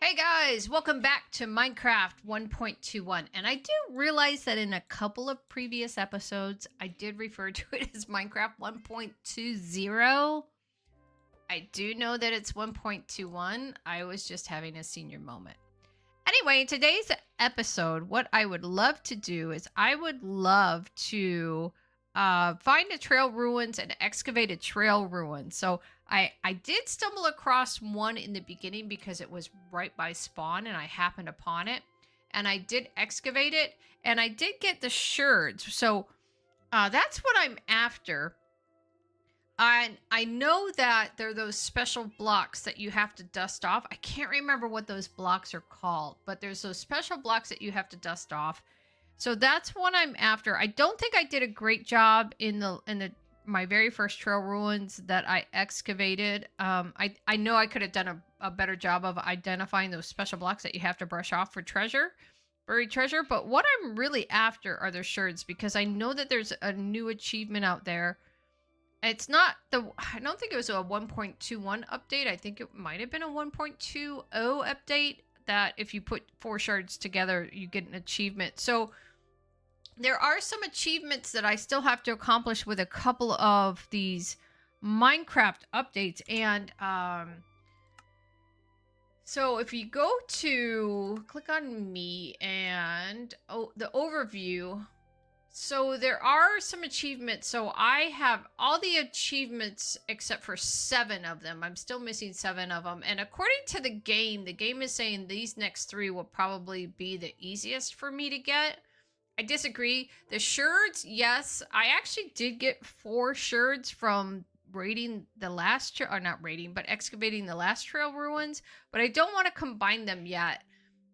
Hey guys, welcome back to Minecraft 1.21. And I do realize that in a couple of previous episodes, I did refer to it as Minecraft 1.20. I do know that it's 1.21. I was just having a senior moment. Anyway, today's episode, what I would love to do is I would love to find a trail ruins and excavate a trail ruin. So I did stumble across one in the beginning because it was right by spawn and I happened upon it. And I did excavate it and I did get the sherds. So that's what I'm after. I know that there are those special blocks that you have to dust off. I can't remember what those blocks are called, but there's those special blocks that you have to dust off. So that's what I'm after. I don't think I did a great job in the my very first trail ruins that I excavated. I know I could have done a better job of identifying those special blocks that you have to brush off for treasure, buried treasure. But what I'm really after are the sherds because I know that there's a new achievement out there. It's not I don't think it was a 1.21 update. I think it might have been a 1.20 update that if you put 4 shards together, you get an achievement. So there are some achievements that I still have to accomplish with a couple of these Minecraft updates. And so if you go to click on me and the overview, so there are some achievements. So I have all the achievements except for 7 of them. I'm still missing 7 of them. And according to the game is saying these next 3 will probably be the easiest for me to get. I disagree. The sherds, yes. I actually did get 4 sherds from raiding the last, or not raiding, but excavating the last trail ruins. But I don't want to combine them yet.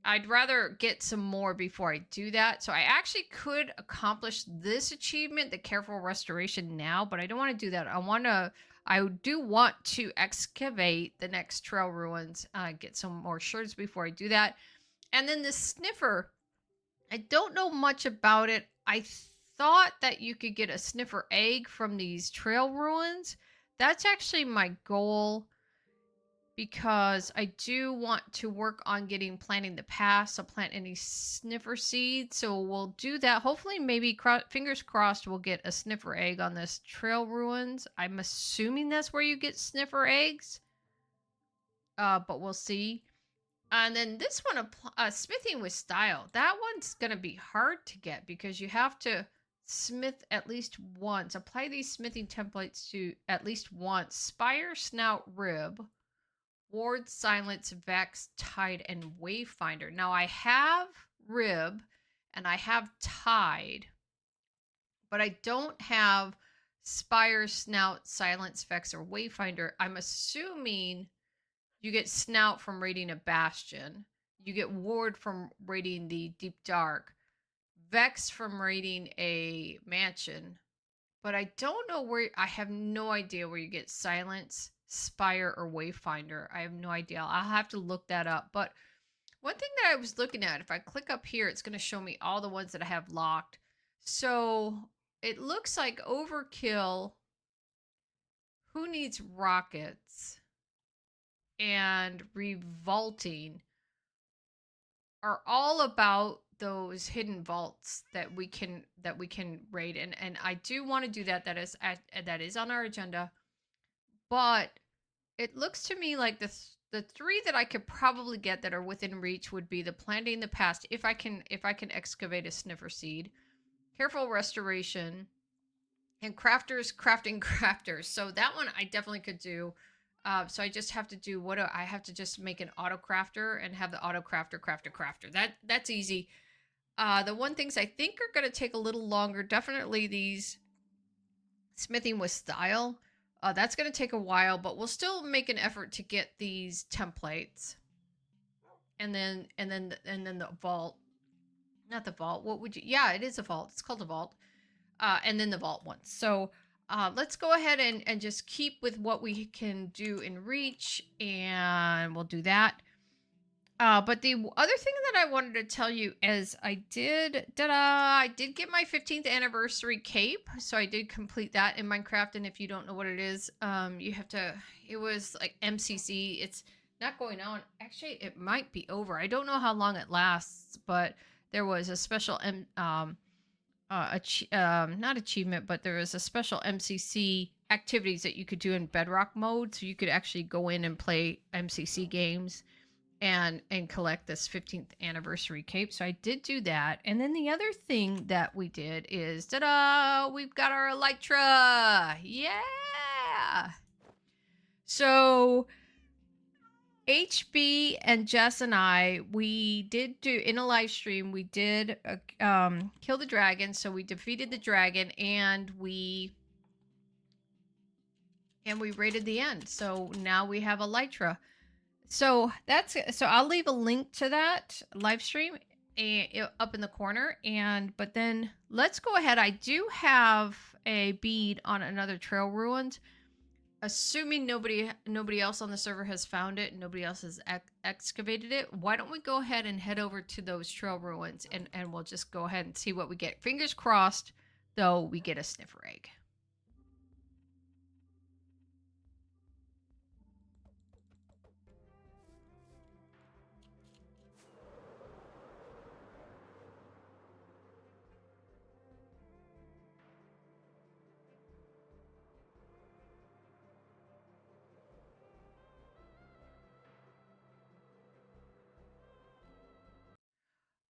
I'd rather get some more before I do that. So I actually could accomplish this achievement, the careful restoration now, but I don't want to do that. I do want to excavate the next trail ruins, get some more sherds before I do that. And then the sniffer, I don't know much about it. I thought that you could get a sniffer egg from these trail ruins. That's actually my goal because I do want to work on planting the path. So plant any sniffer seeds. So we'll do that. Hopefully, maybe fingers crossed, we'll get a sniffer egg on this trail ruins. I'm assuming that's where you get sniffer eggs. But we'll see. And then this one, smithing with style. That one's going to be hard to get because you have to smith at least once. Apply these smithing templates to at least once. Spire, snout, rib. Ward, silence, vex, tide, and wayfinder. Now I have rib and I have tide, but I don't have spire, snout, silence, vex, or wayfinder. I'm assuming you get snout from raiding a bastion. You get ward from raiding the deep dark. Vex from raiding a mansion. But I don't know where, I have no idea where you get silence, spire, or wayfinder. I have no idea. I'll have to look that up. But one thing that I was looking at, if I click up here, it's going to show me all the ones that I have locked. So it looks like overkill, who needs rockets, and revolting are all about those hidden vaults that we can raid, and I do want to do that. That is on our agenda. But it looks to me like the 3 that I could probably get that are within reach would be the planting the past, if I can excavate a sniffer seed, careful restoration, and crafting crafters. So that one I definitely could do. So I just have to do I have to just make an auto crafter and have the auto crafter craft a crafter. That's easy. The one things I think are going to take a little longer, definitely these smithing with style. That's going to take a while, but we'll still make an effort to get these templates. And then the vault. Not the vault. What would you? Yeah, it is a vault. It's called a vault. And then the vault ones. So let's go ahead and just keep with what we can do in reach, and we'll do that. But the other thing that I wanted to tell you is I did get my 15th anniversary cape. So I did complete that in Minecraft. And if you don't know what it is, you have to, it was like MCC. It's not going on. Actually, it might be over. I don't know how long it lasts, but there was a special not achievement, but there was a special MCC activities that you could do in Bedrock mode, so you could actually go in and play MCC games and collect this 15th anniversary cape. So I did do that. And then the other thing that we did is, ta-da, we've got our Elytra. Yeah. So HB and Jess and I, we did do in a live stream, we did kill the dragon. So we defeated the dragon and we raided the end. So now we have Elytra. So I'll leave a link to that live stream up in the corner. But then let's go ahead. I do have a bead on another trail ruins. Assuming nobody else on the server has found it, nobody else has excavated it, why don't we go ahead and head over to those trail ruins and we'll just go ahead and see what we get. Fingers crossed, though, we get a sniffer egg.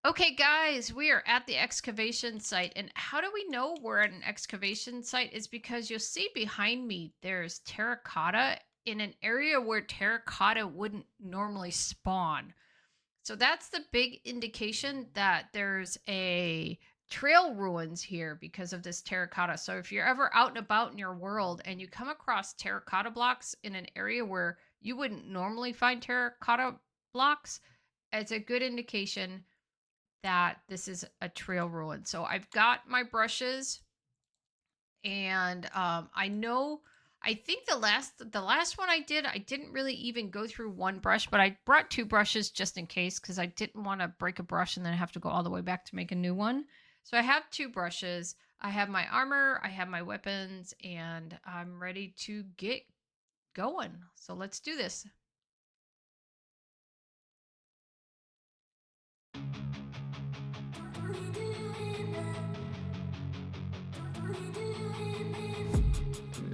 Okay, guys, we are at the excavation site. And how do we know we're at an excavation site? Is because you'll see behind me, there's terracotta in an area where terracotta wouldn't normally spawn. So that's the big indication that there's a trail ruins here because of this terracotta. So if you're ever out and about in your world and you come across terracotta blocks in an area where you wouldn't normally find terracotta blocks, it's a good indication that this is a trail ruin. So I've got my brushes, and I think the last one I didn't really even go through one brush, but I brought two brushes just in case because I didn't want to break a brush and then have to go all the way back to make a new one. So I have two brushes. I have my armor, I have my weapons, and I'm ready to get going. So let's do this.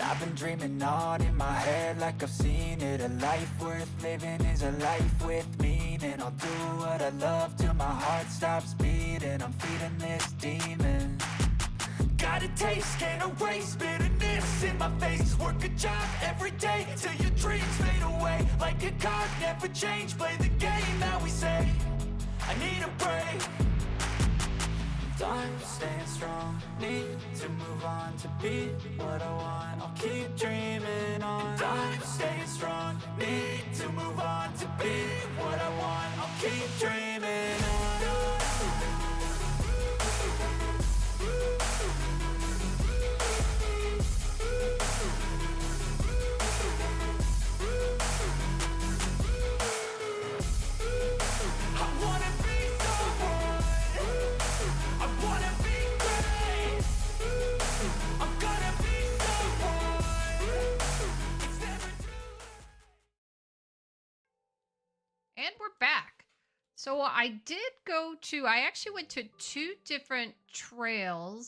I've been dreaming on in my head like I've seen it. A life worth living is a life with meaning. I'll do what I love till my heart stops beating. I'm feeding this demon. Got a taste, can't erase bitterness in my face. Work a job every day till your dreams fade away. Like a card, never change, play the game that we say. I need a break. I'm staying strong, need to move on to be what I want. I'll keep dreaming on. I'm staying strong, need to move on to be what I want. I'll keep dreaming on. And we're back. So I actually went to two different trail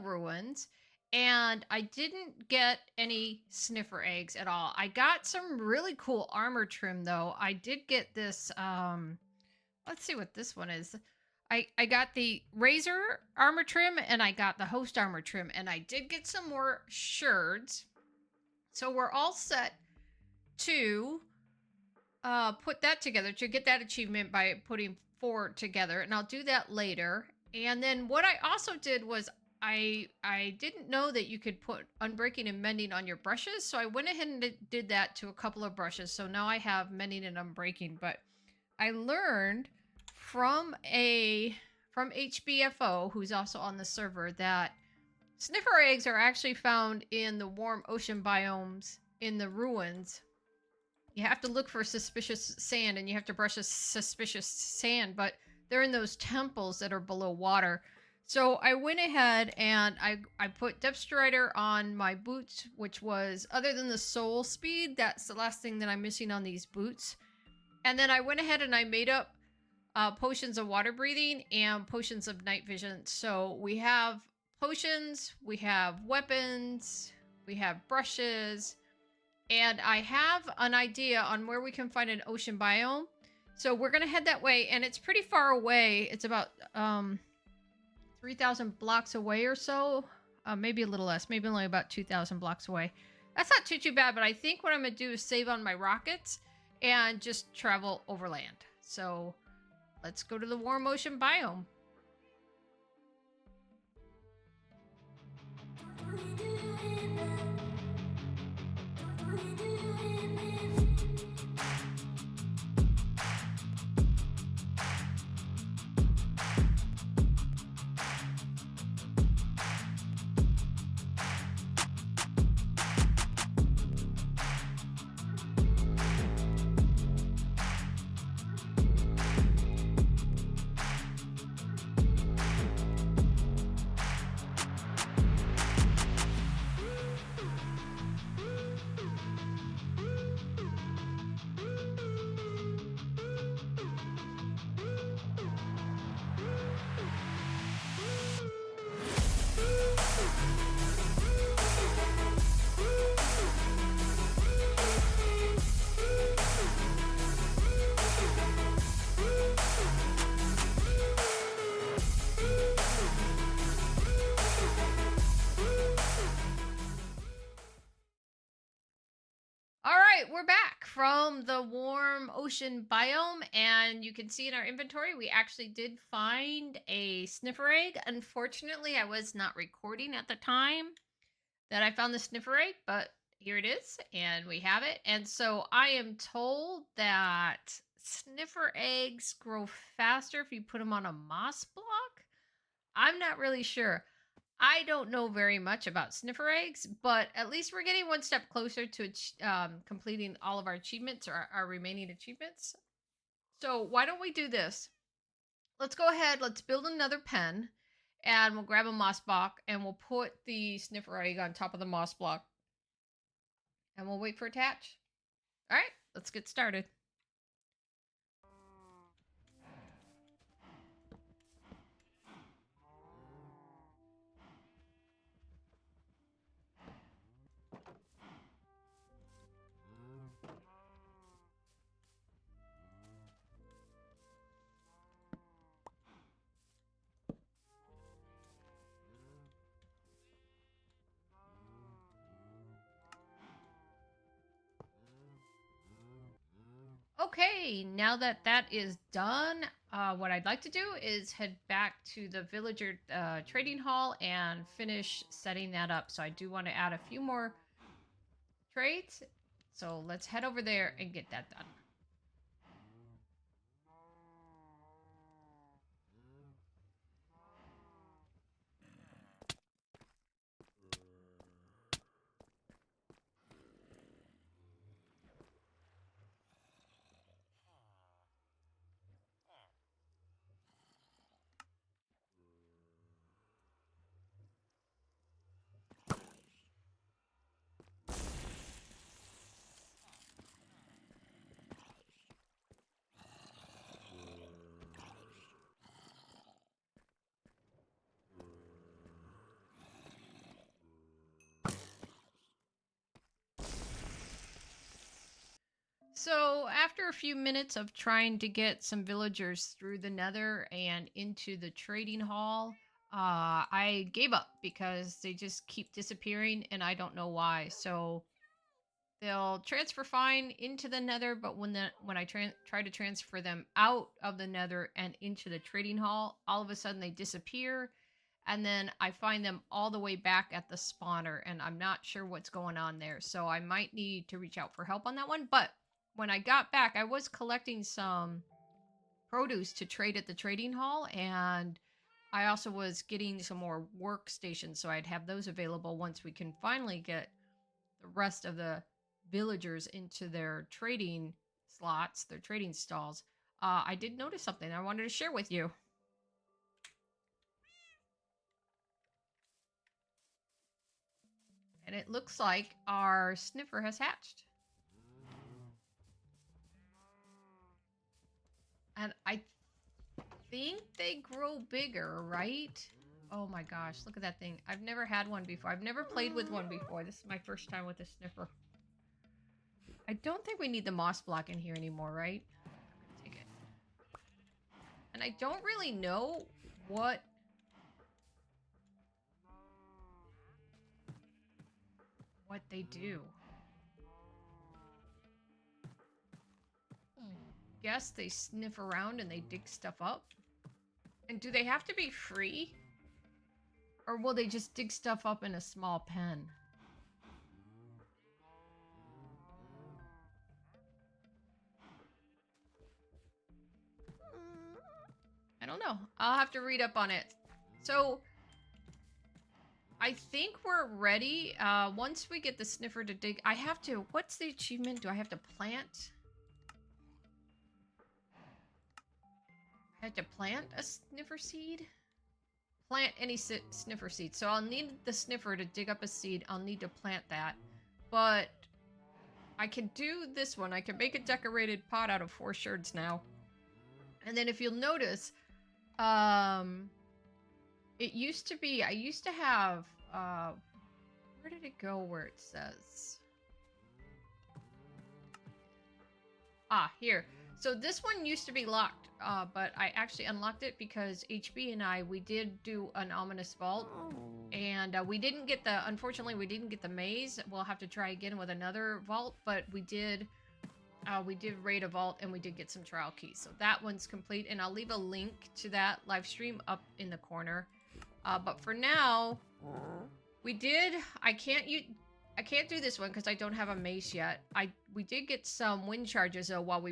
ruins, and I didn't get any sniffer eggs at all. I got some really cool armor trim though. I did get this, let's see what this one is. I got the Razor armor trim and I got the Host armor trim, and I did get some more sherds. So we're all set to put that together to get that achievement by putting 4 together, and I'll do that later. And then what I also did was I didn't know that you could put unbreaking and mending on your brushes, so I went ahead and did that to a couple of brushes. So now I have mending and unbreaking. But I learned from HBFO, who's also on the server, that sniffer eggs are actually found in the warm ocean biomes in the ruins. You have to look for suspicious sand, and you have to brush a suspicious sand, but they're in those temples that are below water. So I went ahead and I put Depth Strider on my boots, which was, other than the soul speed, that's the last thing that I'm missing on these boots. And then I went ahead and I made up potions of water breathing and potions of night vision. So we have potions, we have weapons, we have brushes, and I have an idea on where we can find an ocean biome. So we're gonna head that way, and it's pretty far away. It's about 3,000 blocks away or so. Maybe a little less, maybe only about 2,000 blocks away. That's not too bad, but I think what I'm gonna do is save on my rockets and just travel overland. So let's go to the warm ocean biome. All right, we're back from the warm ocean biome, and you can see in our inventory we actually did find a sniffer egg. Unfortunately, I was not recording at the time that I found the sniffer egg, but here it is, and we have it. And so I am told that sniffer eggs grow faster if you put them on a moss block. I'm not really sure. I don't know very much about sniffer eggs, but at least we're getting one step closer to completing all of our achievements, or our remaining achievements. So why don't we do this? Let's go ahead. Let's build another pen, and we'll grab a moss block, and we'll put the sniffer egg on top of the moss block, and we'll wait for it to hatch. All right, let's get started. Okay, now that that is done, what I'd like to do is head back to the villager trading hall and finish setting that up. So I do want to add a few more trades. So let's head over there and get that done. So after a few minutes of trying to get some villagers through the nether and into the trading hall, I gave up because they just keep disappearing and I don't know why. So they'll transfer fine into the nether, but when I try to transfer them out of the nether and into the trading hall, all of a sudden they disappear, and then I find them all the way back at the spawner, and I'm not sure what's going on there. So I might need to reach out for help on that one. But when I got back, I was collecting some produce to trade at the trading hall, and I also was getting some more workstations, so I'd have those available once we can finally get the rest of the villagers into their trading slots, their trading stalls. I did notice something I wanted to share with you. And it looks like our sniffer has hatched. And I think they grow bigger, right? Oh my gosh, look at that thing. I've never had one before. I've never played with one before. This is my first time with a sniffer. I don't think we need the moss block in here anymore, right? I'm gonna take it. And I don't really know what they do. Guess they sniff around and they dig stuff up. And do they have to be free? Or will they just dig stuff up in a small pen? I don't know. I'll have to read up on it. So, I think we're ready. Once we get the sniffer to dig, I have to... What's the achievement? Do I have to plant? I have to plant a sniffer seed? Plant any sniffer seed. So I'll need the sniffer to dig up a seed. I'll need to plant that. But I can do this one. I can make a decorated pot out of 4 sherds now. And then if you'll notice, it used to be, I used to have, where did it go where it says? Ah, here. So this one used to be locked, but I actually unlocked it because HB and I, we did do an ominous vault. And we didn't get the, unfortunately, we didn't get the maze. We'll have to try again with another vault, but we did raid a vault and we did get some trial keys. So that one's complete, and I'll leave a link to that live stream up in the corner. But for now, I can't do this one because I don't have a mace yet. We did get some wind charges though when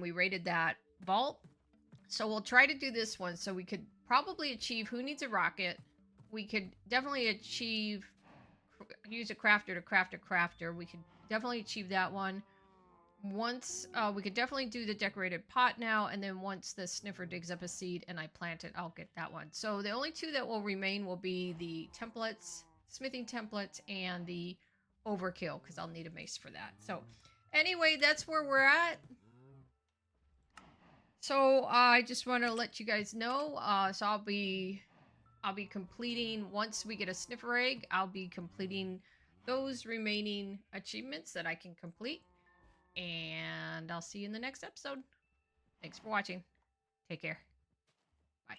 we raided that vault. So we'll try to do this one so we could probably achieve Who Needs a Rocket. We could definitely use a crafter to craft a crafter. We could definitely achieve that one. Once, we could definitely do the decorated pot now, and then once the sniffer digs up a seed and I plant it, I'll get that one. So the only 2 that will remain will be the templates, smithing templates, and the overkill, because I'll need a mace for that. So anyway, that's where we're at. So I just want to let you guys know, so I'll be completing, once we get a sniffer egg, I'll be completing those remaining achievements that I can complete. And I'll see you in the next episode. Thanks for watching. Take care. Bye.